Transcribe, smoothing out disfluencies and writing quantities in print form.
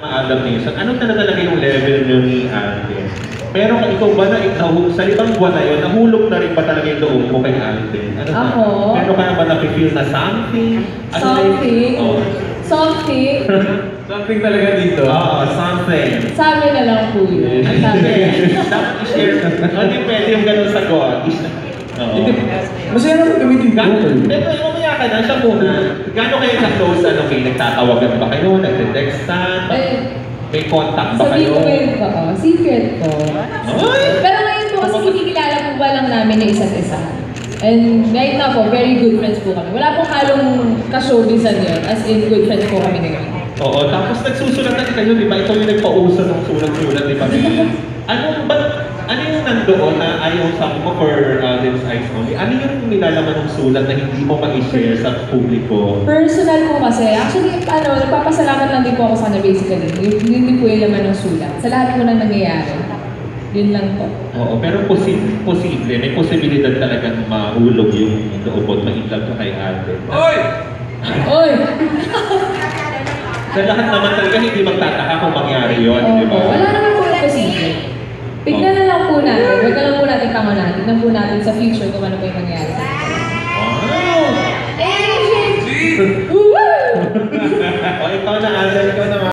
Adaptation, ano talaga yung level nyo ni Alden? Pero kung ikaw ba na sa ibang buwan na yun, nahulog na rin ba talaga yung loob mo kay Alden? Ano ako? Pero ka na ba napifeel na something? Something? Something? Something talaga dito. Oo, something. Sabi na lang po yun. Sabi. Dapat i-share. Hindi pwede yung ganun sagot. Hindi, masaya naman gamitin ko. Pero mamaya ka na, siya muna. Gano'n kayo ka-close, ano kayo? Nagtatawagan ba kayo? Nagte-textan? May contact ba kayo? Sabihin ko ba? Secret ko. Ay! Pero ngayon po kasi kinikilala po ba lang namin yung isa't isa. And right now po, very good friends po kami. Wala pong halong ka-showbizan yun. As in, good friends po kami ngayon. Oo, tapos nagsusulatan kayo, di ba? Ikaw yung nagpauso ng sulat-sulat, di ba? Ano yung nandoon na ayaw sa mo for Alden's Eyes Only? Ano yung nilalaman ng sulat na hindi mo ma-share sa publiko? Personal po kasi. Actually, nagpapasalamat lang din po ako sa kanya basically. Hindi po yung laman ng sulat. Sa lahat po na nangyayari. Yun lang po. Oo, pero posible. May posibilidad talagang mahulog yung loob at ma-inlove ka kay Alden. Oy! Oy! Sa lahat naman talaga hindi magtataka kung mangyari yun, di ba? Wala naman po yung posible. Tignan na lang po natin. Huwag na lang po natin pangunahan. Tignan po natin sa future kung ano po yung mangyari. Wow! Eh! O ikaw na, Alden, ikaw na.